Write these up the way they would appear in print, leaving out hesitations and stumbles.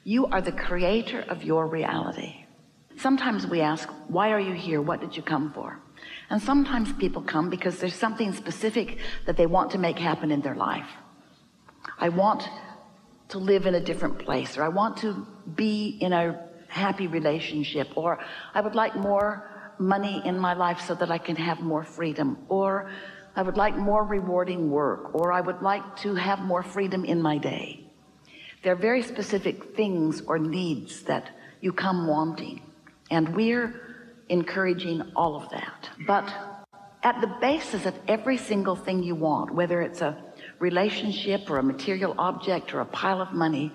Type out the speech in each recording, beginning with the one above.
You are the creator of your reality. Sometimes we ask, why are you here? What did you come for? And sometimes people come because there's something specific that they want to make happen in their life. I want to live in a different place, or I want to be in a happy relationship, or I would like more money in my life so that I can have more freedom, or I would like more rewarding work, or I would like to have more freedom in my day. There are very specific things or needs that you come wanting, and we're encouraging all of that. But at the basis of every single thing you want, whether it's a relationship or a material object or a pile of money,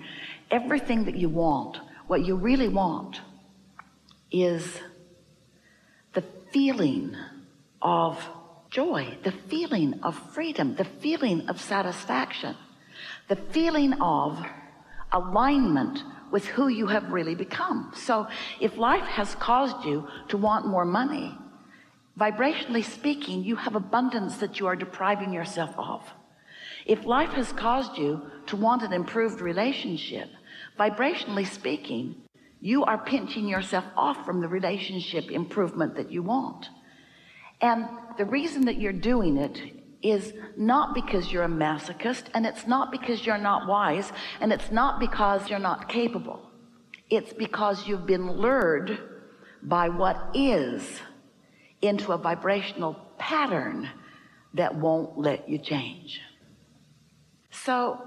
everything that you want, what you really want is the feeling of joy, the feeling of freedom, the feeling of satisfaction, the feeling of alignment with who you have really become. So if life has caused you to want more money, vibrationally speaking, you have abundance that you are depriving yourself of. If life has caused you to want an improved relationship, vibrationally speaking, you are pinching yourself off from the relationship improvement that you want. And the reason that you're doing it is not because you're a masochist, and it's not because you're not wise, and it's not because you're not capable. It's because you've been lured by what is into a vibrational pattern that won't let you change. So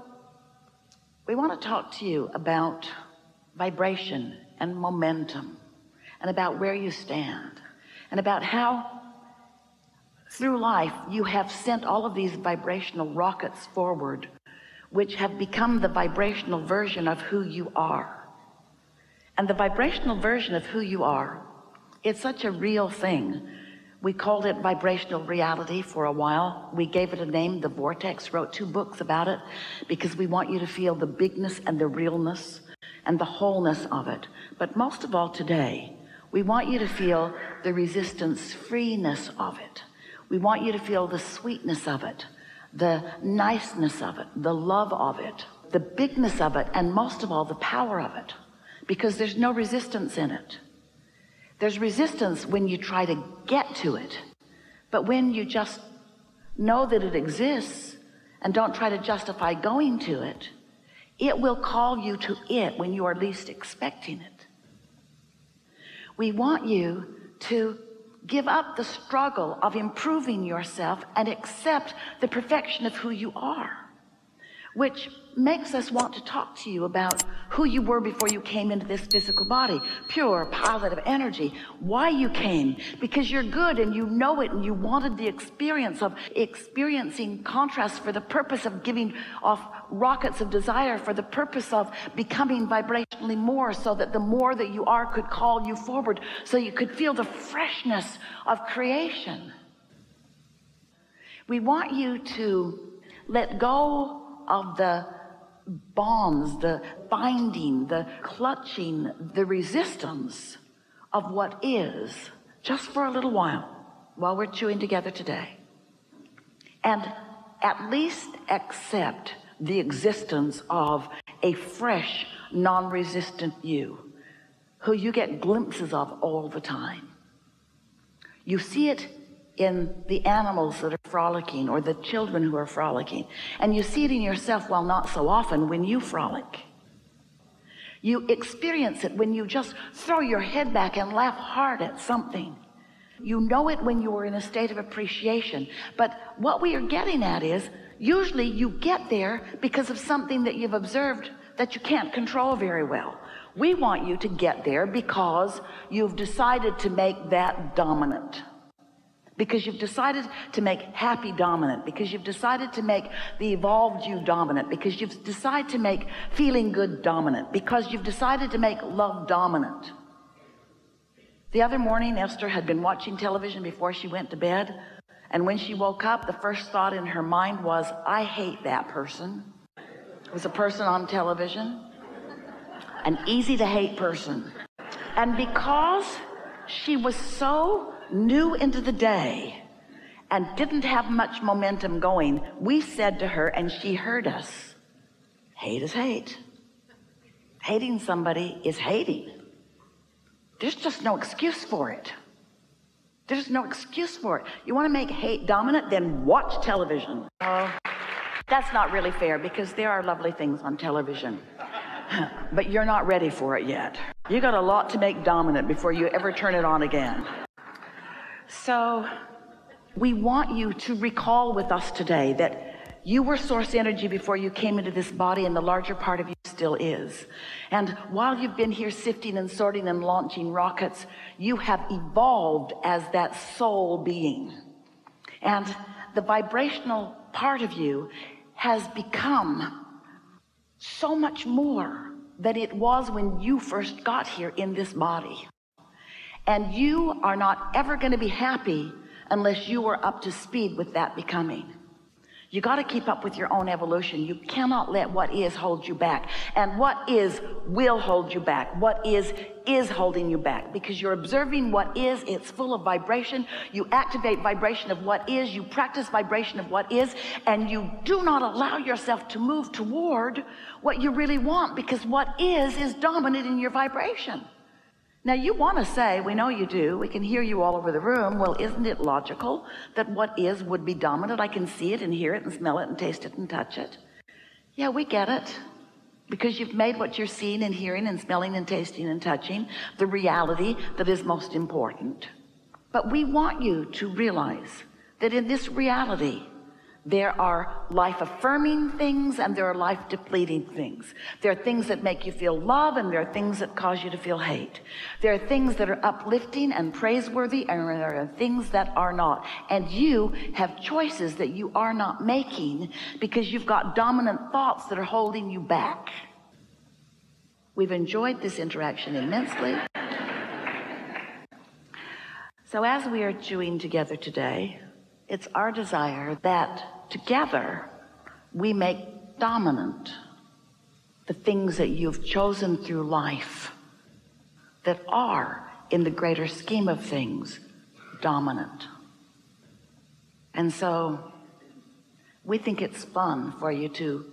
we want to talk to you about vibration and momentum, and about where you stand, and about how through life you have sent all of these vibrational rockets forward, which have become the vibrational version of who you are. And the vibrational version of who you are, it's such a real thing. We called it vibrational reality for a while. We gave it a name, The Vortex, wrote 2 books about it, because we want you to feel the bigness and the realness and the wholeness of it. But most of all today, we want you to feel the resistance freeness of it. We want you to feel the sweetness of it, the niceness of it, the love of it, the bigness of it, and most of all, the power of it, because there's no resistance in it. There's resistance when you try to get to it, but when you just know that it exists and don't try to justify going to it, it will call you to it when you are least expecting it. We want you to give up the struggle of improving yourself and accept the perfection of who you are, which makes us want to talk to you about who you were before you came into this physical body. Pure, positive energy. Why you came. Because you're good and you know it, and you wanted the experience of experiencing contrast for the purpose of giving off rockets of desire, for the purpose of becoming vibrationally more, so that the more that you are could call you forward, so you could feel the freshness of creation. We want you to let go of the bonds, the binding, the clutching, the resistance of what is, just for a little while we're chewing together today. And at least accept the existence of a fresh, non-resistant you, who you get glimpses of all the time. You see it in the animals that are frolicking, or the children who are frolicking. And you see it in yourself, well, not so often, when you frolic. You experience it when you just throw your head back and laugh hard at something. You know it when you are in a state of appreciation. But what we are getting at is, usually you get there because of something that you've observed that you can't control very well. We want you to get there because you've decided to make that dominant. Because you've decided to make happy dominant, because you've decided to make the evolved you dominant, because you've decided to make feeling good dominant, because you've decided to make love dominant. The other morning, Esther had been watching television before she went to bed, and when she woke up, the first thought in her mind was, I hate that person. It was a person on television, an easy to hate person. And because she was so new into the day and didn't have much momentum going, we said to her, and she heard us, hate is hate. Hating somebody is hating. There's just no excuse for it. There's no excuse for it. You want to make hate dominant? Then watch television. That's not really fair, because there are lovely things on television. But you're not ready for it yet. You got a lot to make dominant before you ever turn it on again. So we want you to recall with us today that you were source energy before you came into this body, and the larger part of you still is. And while you've been here sifting and sorting and launching rockets, you have evolved as that soul being. And the vibrational part of you has become so much more than it was when you first got here in this body. And you are not ever going to be happy unless you are up to speed with that becoming. You got to keep up with your own evolution. You cannot let what is hold you back. And what is will hold you back. What is holding you back, because you're observing what is. It's full of vibration. You activate vibration of what is. You practice vibration of what is, and you do not allow yourself to move toward what you really want, because what is dominant in your vibration. Now you want to say, we know you do, we can hear you all over the room, well, isn't it logical that what is would be dominant? I can see it and hear it and smell it and taste it and touch it. Yeah, we get it, because you've made what you're seeing and hearing and smelling and tasting and touching the reality that is most important. But we want you to realize that in this reality, there are life-affirming things and there are life-depleting things. There are things that make you feel love, and there are things that cause you to feel hate. There are things that are uplifting and praiseworthy, and there are things that are not. And you have choices that you are not making because you've got dominant thoughts that are holding you back. We've enjoyed this interaction immensely. So as we are chewing together today, it's our desire that together we make dominant the things that you've chosen through life that are, in the greater scheme of things, dominant. And so we think it's fun for you to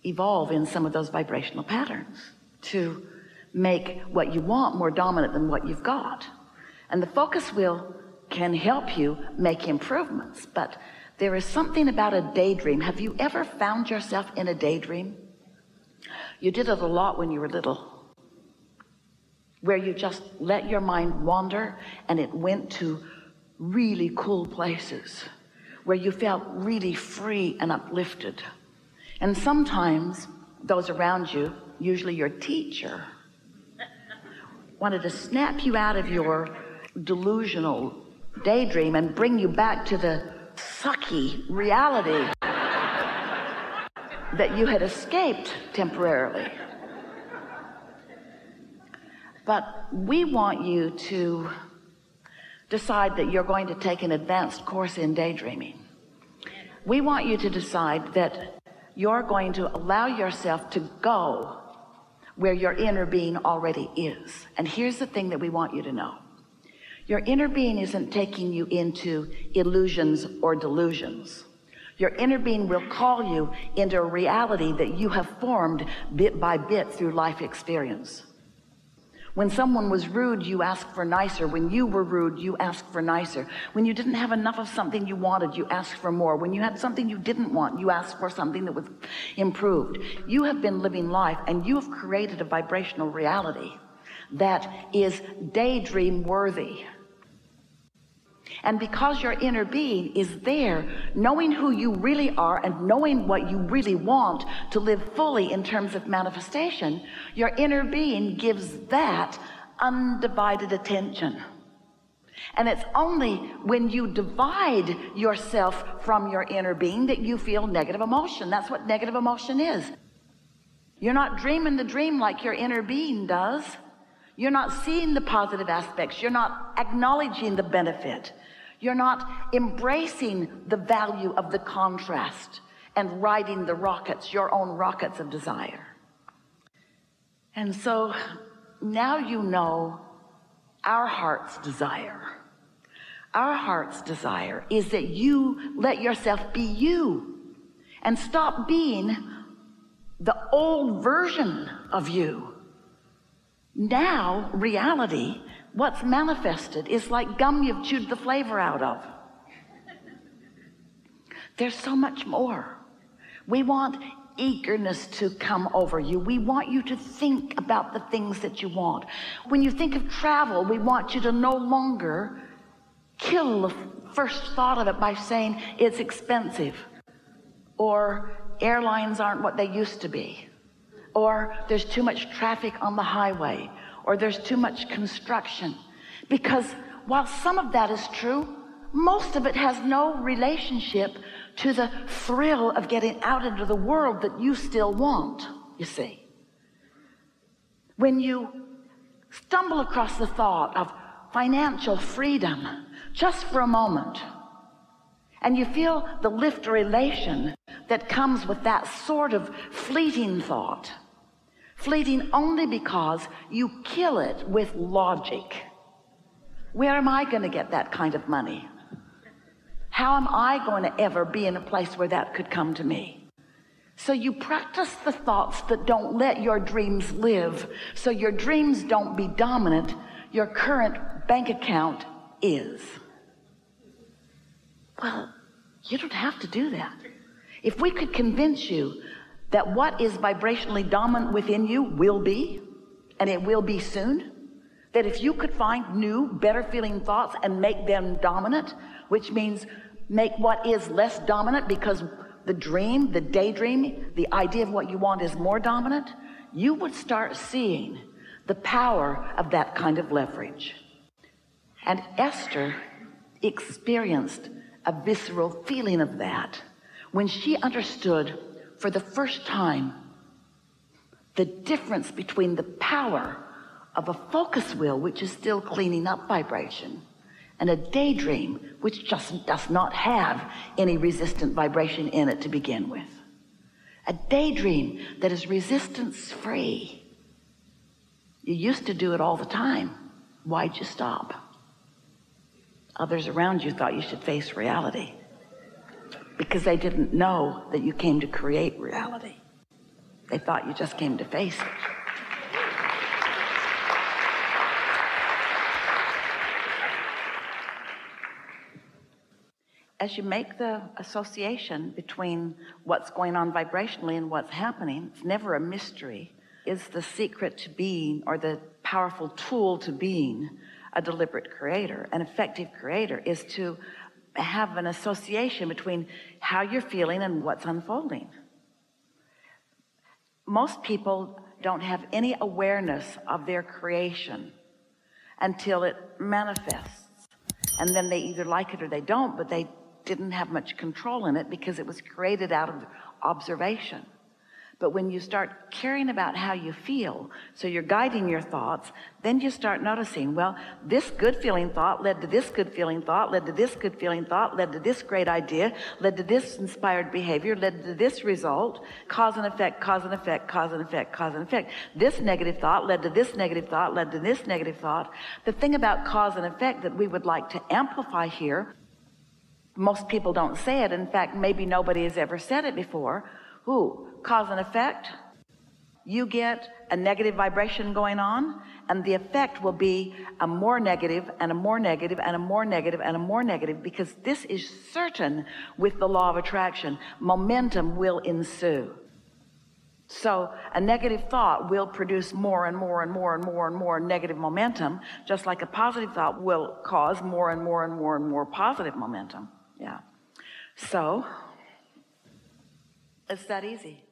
evolve in some of those vibrational patterns, to make what you want more dominant than what you've got. And the focus wheel can help you make improvements, but there is something about a daydream. Have you ever found yourself in a daydream? You did it a lot when you were little, where you just let your mind wander and it went to really cool places where you felt really free and uplifted. And sometimes those around you, usually your teacher, wanted to snap you out of your delusional daydream and bring you back to the sucky reality that you had escaped temporarily. But we want you to decide that you're going to take an advanced course in daydreaming. We want you to decide that you're going to allow yourself to go where your inner being already is. And here's the thing that we want you to know. Your inner being isn't taking you into illusions or delusions. Your inner being will call you into a reality that you have formed bit by bit through life experience. When someone was rude, you asked for nicer. When you were rude, you asked for nicer. When you didn't have enough of something you wanted, you asked for more. When you had something you didn't want, you asked for something that was improved. You have been living life, and you have created a vibrational reality that is daydream worthy. And because your inner being is there, knowing who you really are and knowing what you really want to live fully in terms of manifestation, your inner being gives that undivided attention. And it's only when you divide yourself from your inner being that you feel negative emotion. That's what negative emotion is. You're not dreaming the dream like your inner being does. You're not seeing the positive aspects. You're not acknowledging the benefit. You're not embracing the value of the contrast and riding the rockets, your own rockets of desire. And so now you know our heart's desire. Our heart's desire is that you let yourself be you and stop being the old version of you. Now, reality, what's manifested, is like gum you've chewed the flavor out of. There's so much more. We want eagerness to come over you. We want you to think about the things that you want. When you think of travel, we want you to no longer kill the first thought of it by saying it's expensive, or airlines aren't what they used to be, or there's too much traffic on the highway, or there's too much construction. Because while some of that is true, most of it has no relationship to the thrill of getting out into the world that you still want, you see. When you stumble across the thought of financial freedom just for a moment, and you feel the lift or elation that comes with that sort of fleeting thought, fleeting only because you kill it with logic. Where am I going to get that kind of money? How am I going to ever be in a place where that could come to me? So you practice the thoughts that don't let your dreams live, so your dreams don't be dominant. Your current bank account is. Well, you don't have to do that. If we could convince you that what is vibrationally dominant within you will be, and it will be soon, that if you could find new, better feeling thoughts and make them dominant, which means make what is less dominant because the dream, the daydream, the idea of what you want is more dominant, you would start seeing the power of that kind of leverage. And Esther experienced a visceral feeling of that when she understood for the first time the difference between the power of a focus wheel, which is still cleaning up vibration, and a daydream, which just does not have any resistant vibration in it to begin with. A daydream that is resistance free. You used to do it all the time. Why'd you stop? Others around you thought you should face reality because they didn't know that you came to create reality. They thought you just came to face it. As you make the association between what's going on vibrationally and what's happening, it's never a mystery. Is the secret to being, or the powerful tool to being, a deliberate creator, an effective creator, is to have an association between how you're feeling and what's unfolding. Most people don't have any awareness of their creation until it manifests. And then they either like it or they don't, but they didn't have much control in it because it was created out of observation. But when you start caring about how you feel, so you're guiding your thoughts, then you start noticing, well, this good feeling thought led to this good feeling thought, led to this good feeling thought, led to this great idea, led to this inspired behavior, led to this result, cause and effect, cause and effect, cause and effect, cause and effect. This negative thought led to this negative thought, led to this negative thought. The thing about cause and effect that we would like to amplify here, most people don't say it. In fact, maybe nobody has ever said it before. Cause and effect. You get a negative vibration going on, and the effect will be a more negative and a more negative and a more negative and a more negative, because this is certain with the law of attraction. Momentum will ensue. So a negative thought will produce more and more and more and more and more negative momentum, just like a positive thought will cause more and more and more and more positive momentum. Yeah. So it's that easy.